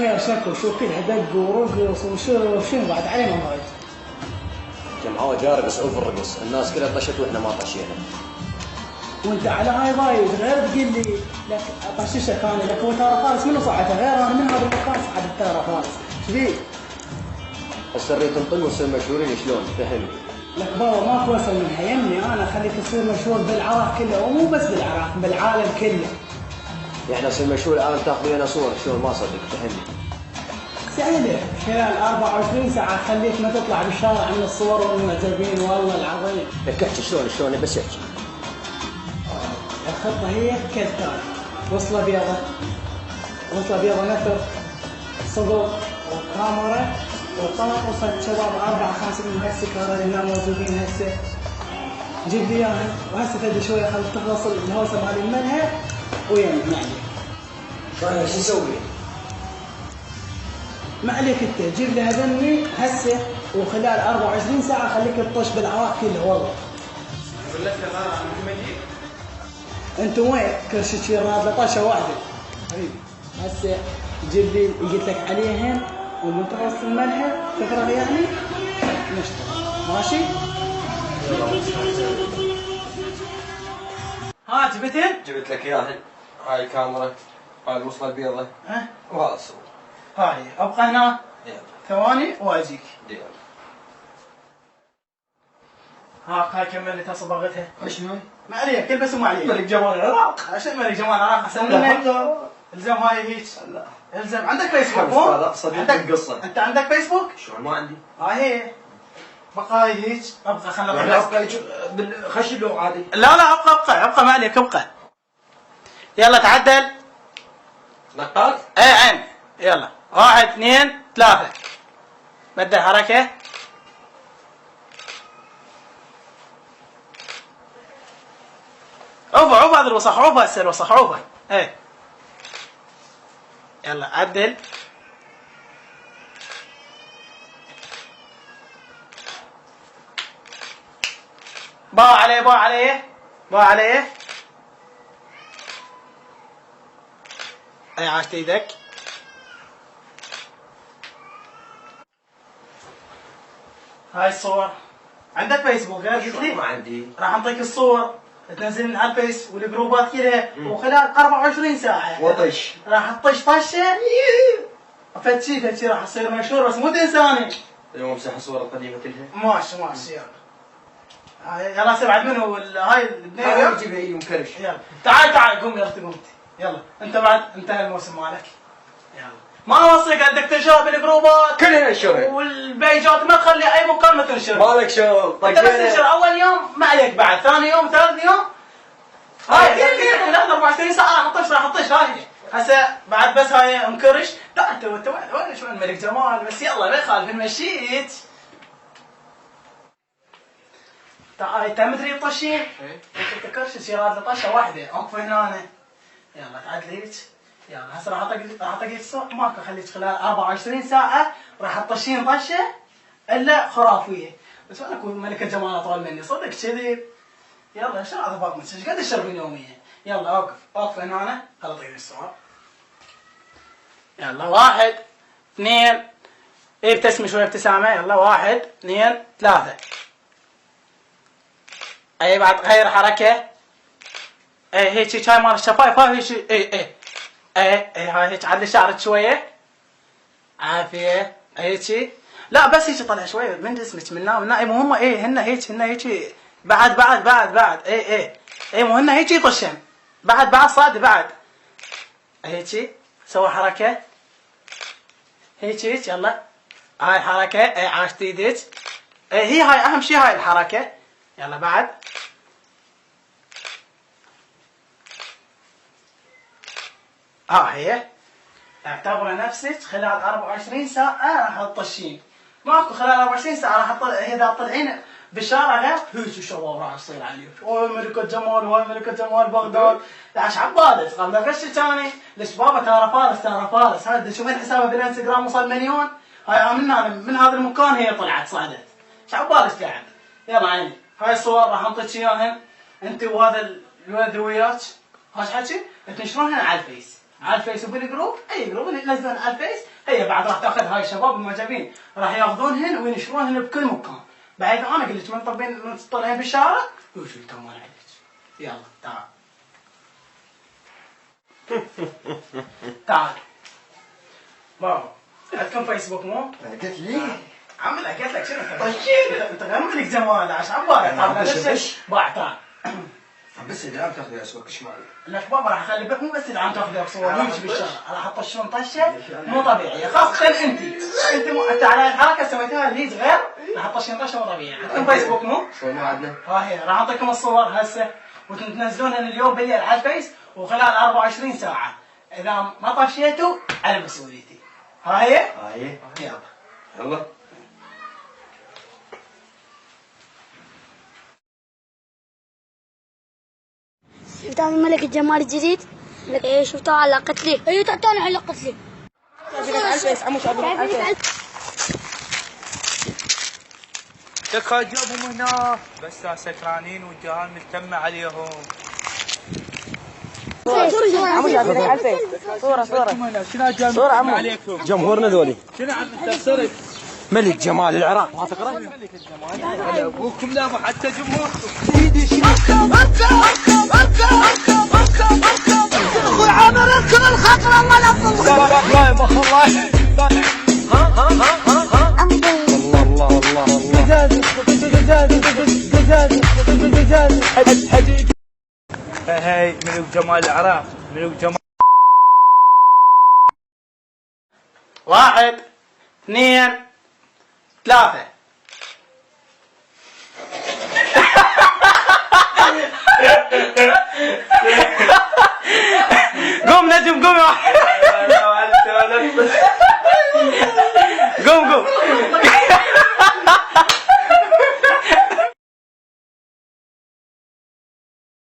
خير شكو شو كلها دق ورقص وشنو بعد علينا وايد. جمعوه جاري بس اوف الرقص، الناس كلها طشت واحنا ما طشينا. وانت على هاي ضايد غير تقول لي لك اطششك انا، لك هو ترى فارس منو صعده غير انا من هذا المكان صعد ترى فارس، ايش بيك؟ هسه نريد نطل ونصير مشهورين شلون؟ فهمني. لك بابا ماكو اسهل منها، يمني انا اخليك تصير مشهور بالعراق كله، ومو بس بالعراق بالعالم كله. يعني اصير مشهور العالم تاخذ ويانا صور شلون؟ ما صدق فهمني. سهله، خلال 24 ساعه خليك ما تطلع بالشارع من الصور والمعجبين والله العظيم. لك احكي شلون بس احكي. الخطه هي كالتالي: وصله بيضه نثر صدر وكاميرا وطلق وصلت شباب 4-5 من هالسكاره اللي هنا موجودين هسه، جيب لي اياها وهسه تدري شويه خلي تخلص الهوسه مال الملهى ويم ما عليك. شو نسوي؟ ما عليك انت جيب لي هذني هسه وخلال 24 ساعه خليك تطش بالعراق كله والله. اقول لك يا غالي عم تمجيك. انتم وين كل شيء تصير نازله طشه واحده حبيبي. هسه جيب لي قلت لك عليهم ومن تخلص الملهى تفرغ يعني نشتغل ماشي؟ ها جبتين؟ جبت لك اياهن. هاي الكاميرا، هاي الوصله البيضاء، وهذا الصور. هاي ابقى هنا يلا ثواني واجيك. يلا. هاي كملتها صبغتها. شنو؟ ما عليك تلبس وما عليك. ملك جمال العراق. عشان ملك جمال العراق احسن منك. الزم هاي هيك. لا الزم عندك فيسبوك هذا مو؟ صديق عندك القصه. انت عندك فيسبوك؟ شلون ما عندي؟ هاي هي بقى هاي هيك ابقى خلنا يعني ابقى خش له عادي. لا ابقى ما عليك ابقى. يلا تعدل. نقاط؟ ايه عين. يلا 1 2 3 بدل حركة. عوفة هذا الوسخ، عوفة هسه الوسخ عوفة. ايه يلا عدل. با عليه اي عاشت ايدك. هاي الصور عندك فيسبوك قلت لي؟ ما عندي. راح انطيك الصور تنزل على الفيس والجروبات كذا وخلال 24 ساعة وطش. راح تطش طشة فتشي راح تصير مشهور بس مو تنساني. اليوم امسح الصور القديمة كلها. ماشي يلا هسه بعد منو هاي البنيه. هاي يجيب هي مكرش. يلا تعال قوم قمت. يلا انت بعد انتهى الموسم مالك. يلا ما اوصيك عندك تنشر بالجروبات كلها نشرها والبيجات ما تخلي اي مكان ما تنشر. مالك شغل. انت بس تنشر اول يوم ما عليك، بعد ثاني يوم ثالث يوم هاي كل 24 ساعه راح اطش هاي هسه بعد بس هاي مكرش. تعال انت وين شو الملك جمال بس يلا ما يخالف مشيت. تعال انت مدري الطشين؟ انت كرش يصير هذا طشه واحده اوقف هنا. يلا تعال هيك. يلا هسه راح اعطيك الصوت ماكو خليك خلال 24 ساعه راح تطشين طشه الا خرافيه. بس انا اكون ملكه جمال اطول مني صدق كذي. يلا شنو هذا باكم ايش قد تشربين يوميا؟ يلا اوقف هنا خل اعطيك الصور. يلا 1 2 ابتسمي شوي ابتسامه. يلا 1 2 3 اي بعد غير حركه. اي هيك هاي مال الشفايف هاي هيك. اي هاي هيك عدل شعرك شويه عافيه هيك. لا بس هيك طلع شويه من جسمك من هنا اي مو هم هن هيك بعد اي مو هن هيك يطشن بعد صاد بعد هيك سوي حركه هيك. يلا هاي حركه اي عاشت ايدك. هي هاي اهم شيء هاي الحركه. يلا بعد هي اعتبر نفسك خلال 24 ساعة راح تطشين. ماكو خلال 24 ساعة راح اذا طلعين بالشارع غير هيك شباب راح يصير عليك. وهي ملكة جمال وهي ملكة جمال بغداد. عش عبالك قبل فش ثاني ليش بابا ترى فارس هذا شوفين حسابه بالانستغرام وصل مليون. هاي من هذا المكان هي طلعت صعدت. ايش عبالك قاعد؟ يلا عيني هاي الصور راح انطيك اياهن انت وهذا الولد وياك. هاش حكي تنشرونها على الفيس على الفيس وبالجروب، اي جروب اللي ينزلون على الفيس، هي بعد راح تاخذ هاي الشباب المعجبين راح ياخذونهن وينشرونهن بكل مكان، بعد انا قلت من طالعين بالشارع وش الكاميرا عليك. يلا تعال. تعال. بابا عندكم فيسبوك مو؟ قلت لي عمل قلت لك شنو انت غملك جمال عشان عبالك بس تعال. بس الان تاخذ اسواق ايش معي؟ لك بابا راح اخلي بك مو بس العام تاخذ صور نمشي بالشارع، راح اطشون طشه مو طبيعيه، خاصه انت انت على الحركه سويتها اللي صغير راح تطشون طشه مو طبيعيه. عندكم فيسبوك مو؟ صور ما عندنا؟ ها هي راح اعطيكم الصور هسه وتنزلونها اليوم بالليل على الفيس، وخلال 24 ساعه اذا ما طشيتوا على مسؤوليتي. ها هي؟ هاي يلا. يلا. شفت هذا الملك الجمال الجديد؟ ايه شفته علقت لي. ايوه تعطوني علقت لي. تكا جابهم هنا بس سكرانين والجهال مجتمع عليهم. صورة شنو جاب عليكم؟ جمهورنا ذولي. شنو عم تفسرك؟ ملك جمال العراق ما تقرأ؟ ملك الجمال ابوكم لا حتى جمهوركم. اخوي عامر اركب الخطره الله يحفظك. لا ما الله. هاي ملك جمال العراق، ملك جمال. 1 2 3. قوم نجم قوم.